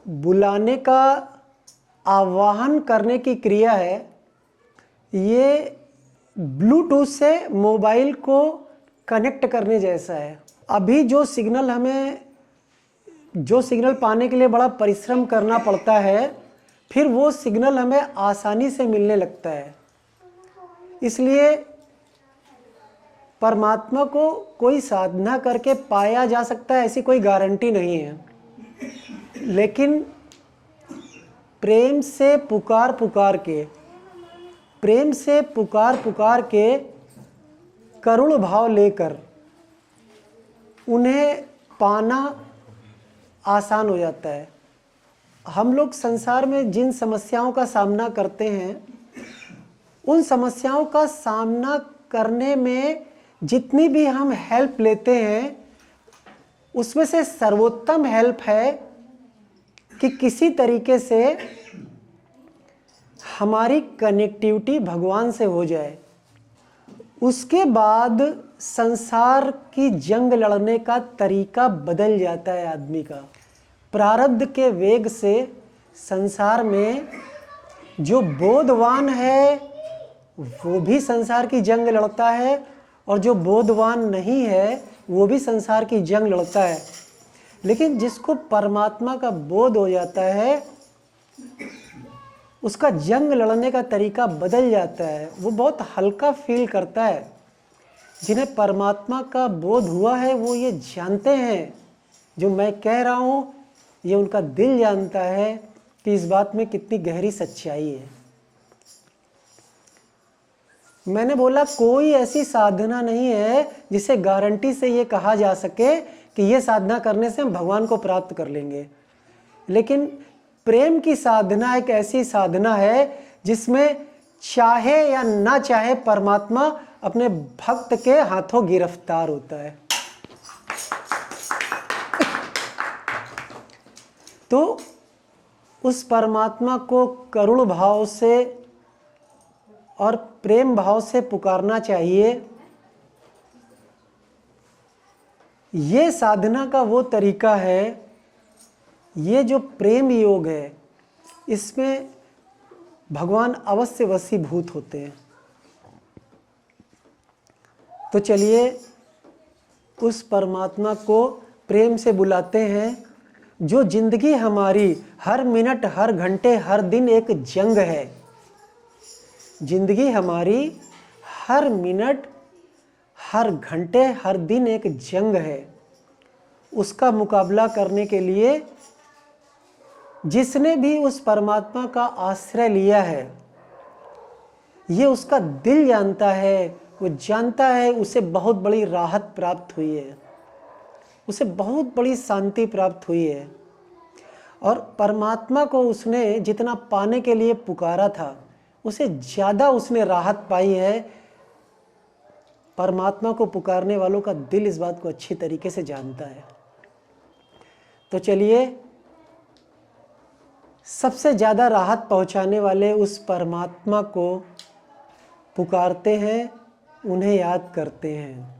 बुलाने का आवाहन करने की क्रिया है, ये ब्लूटूथ से मोबाइल को कनेक्ट करने जैसा है। अभी जो सिग्नल पाने के लिए बड़ा परिश्रम करना पड़ता है, फिर वो सिग्नल हमें आसानी से मिलने लगता है। इसलिए परमात्मा को कोई साधना करके पाया जा सकता है, ऐसी कोई गारंटी नहीं है। लेकिन प्रेम से पुकार पुकार के करुण भाव लेकर उन्हें पाना आसान हो जाता है। हम लोग संसार में जिन समस्याओं का सामना करते हैं, उन समस्याओं का सामना करने में जितनी भी हम हेल्प लेते हैं, उसमें से सर्वोत्तम हेल्प है कि किसी तरीके से हमारी कनेक्टिविटी भगवान से हो जाए। उसके बाद संसार की जंग लड़ने का तरीका बदल जाता है आदमी का। प्रारब्ध के वेग से संसार में जो बोधवान है वो भी संसार की जंग लड़ता है, और जो बोधवान नहीं है वो भी संसार की जंग लड़ता है। लेकिन जिसको परमात्मा का बोध हो जाता है, उसका जंग लड़ने का तरीका बदल जाता है, वो बहुत हल्का फील करता है। जिन्हें परमात्मा का बोध हुआ है वो ये जानते हैं, जो मैं कह रहा हूँ ये उनका दिल जानता है कि इस बात में कितनी गहरी सच्चाई है। मैंने बोला कोई ऐसी साधना नहीं है जिसे गारंटी से ये कहा जा सके कि ये साधना करने से हम भगवान को प्राप्त कर लेंगे। लेकिन प्रेम की साधना एक ऐसी साधना है जिसमें चाहे या ना चाहे परमात्मा अपने भक्त के हाथों गिरफ्तार होता है। तो उस परमात्मा को करुण भाव से और प्रेम भाव से पुकारना चाहिए। ये साधना का वो तरीका है, ये जो प्रेम योग है, इसमें भगवान अवश्य वशीभूत होते हैं। तो चलिए उस परमात्मा को प्रेम से बुलाते हैं। जो जिंदगी हमारी हर मिनट, हर घंटे, हर दिन एक जंग है। जिंदगी हमारी हर मिनट, हर घंटे, हर दिन एक जंग है। उसका मुकाबला करने के लिए जिसने भी उस परमात्मा का आश्रय लिया है, ये उसका दिल जानता है। वो जानता है उसे बहुत बड़ी राहत प्राप्त हुई है, उसे बहुत बड़ी शांति प्राप्त हुई है। और परमात्मा को उसने जितना पाने के लिए पुकारा था, उसे ज़्यादा उसने राहत पाई है। परमात्मा को पुकारने वालों का दिल इस बात को अच्छी तरीके से जानता है। तो चलिए सबसे ज़्यादा राहत पहुंचाने वाले उस परमात्मा को पुकारते हैं, उन्हें याद करते हैं।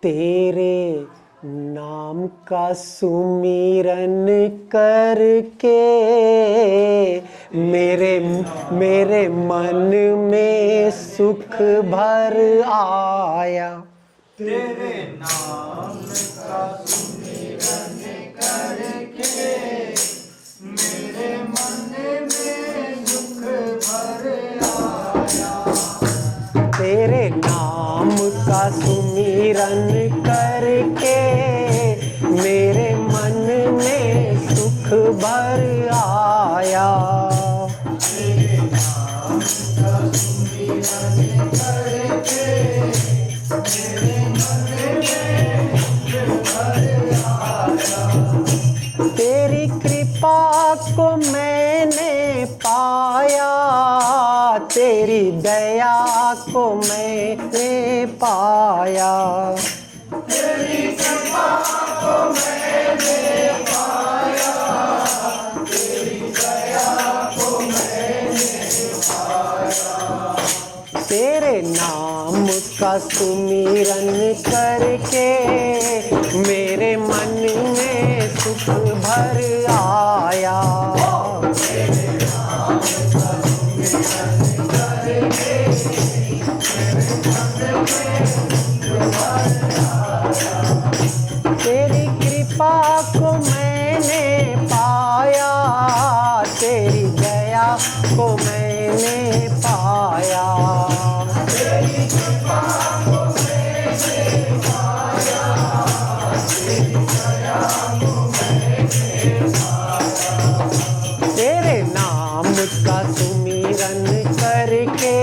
तेरे नाम का सुमिरन करके मेरे मन में सुख भर आया। तेरे नाम का सुमिरन करके मेरे मन में सुख भर आया। तेरे नाम का सुमिरन करके मेरे मन में सुख भर आया। तेरे नाम का सुमिरन करके मेरे मन में सुख भर आया। तेरी कृपा को मैंने पाया, तेरी दया को मैंने पाया। तेरी कृपा को मैंने पाया, तेरी दया को मैंने पाया। तेरे नाम का सुमिरन करके मेरे मन में सुख भर आया। तेरी कृपा को मैंने पाया, तेरी दया को मैंने पाया। तेरी कृपा को मैंने पाया, तेरी दया को मैंने पाया। तेरे नाम का सुमिरन करके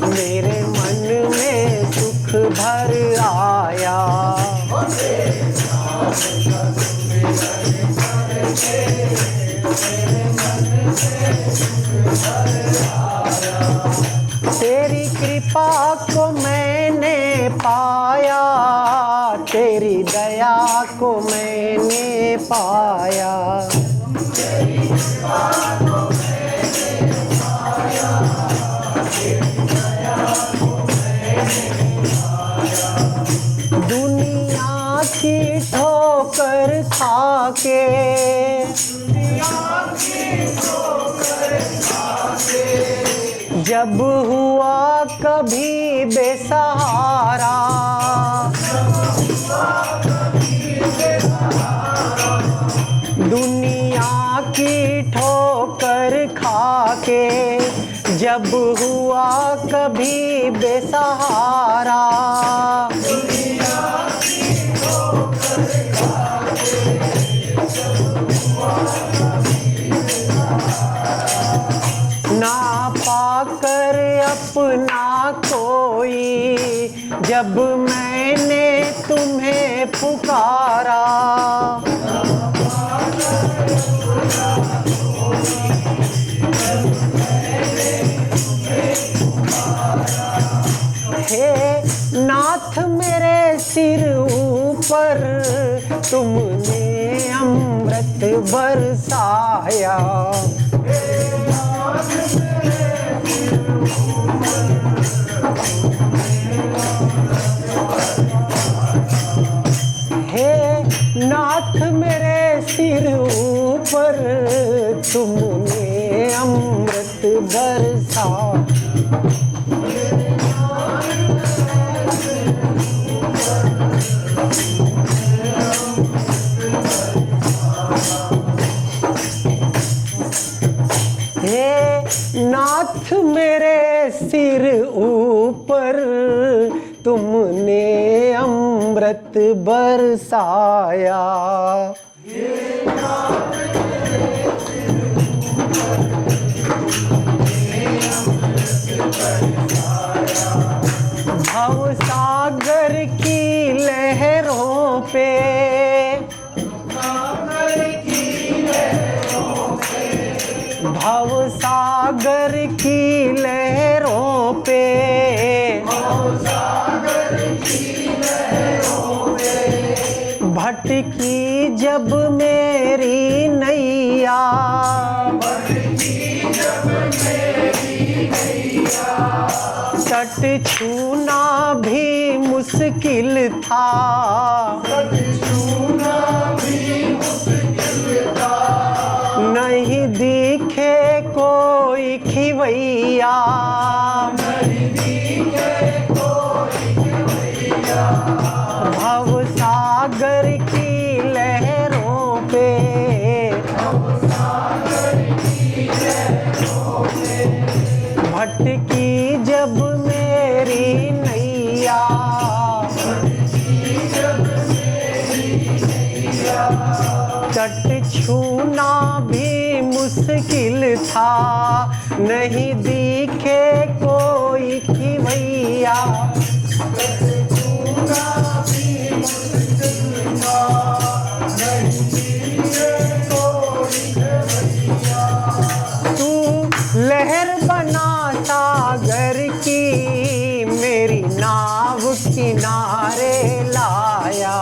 मेरे मन में सुख भर आया। तेरी कृपा को मैंने पाया, तेरी दया को मैंने पाया। तेरी कृपा को मैंने पाया, तेरी दया को मैंने पाया। दुनिया की ठोकर खा के, जब हुआ कभी बेसहारा, दुनिया की ठोकर खा के जब हुआ कभी बेसहारा, ना पाकर अपना कोई जब मैंने तुम्हें पुकारा, हे नाथ मेरे सिर ऊपर तुमने अमृत बरसाया, हे नाथ मेरे सिर ऊपर तुमने अमृत बरसाया। हे नाथ मेरे सिर ऊपर तुमने अमृत बरसाया, भव सागर की लहरों पे, भव सागर की लहरों पे, भटकी जब मेरी नैया, तट छूना भी मुश्किल था, नहीं दिखे कोई खिवैया, भव सागर की लहरों पे, भटकी जब मेरी नैया, तट छूना भी मुश्किल था, नहीं दिखे कोई खिवैया, तू लहर बना सागर की मेरी नाव किनारे लाया,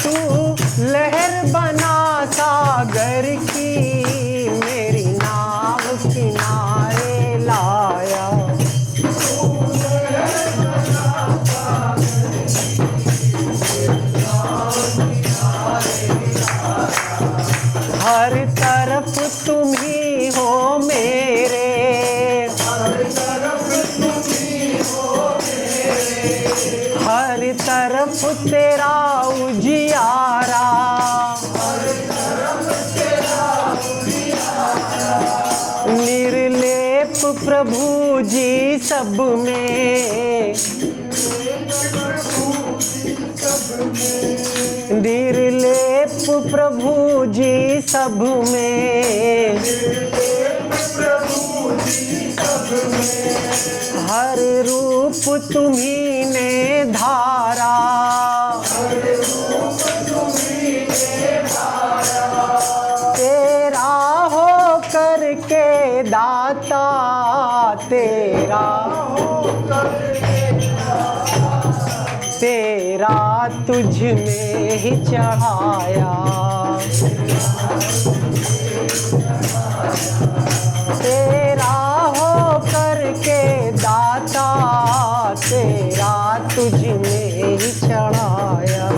तू सागर की मेरी नाव किनारे लाया। हर तरफ तुम ही हो मेरे, हर तरफ तेरा उजियारा। निर्लेप प्रभु जी सब में, निर्लेप प्रभु जी सब में, हर रूप तुम्ही ने धारा। तेरा हो करके दाता, तेरा तेरा तुझ में ही चढ़ाया। तेरा हो करके दाता, तेरा तुझ में ही चढ़ाया।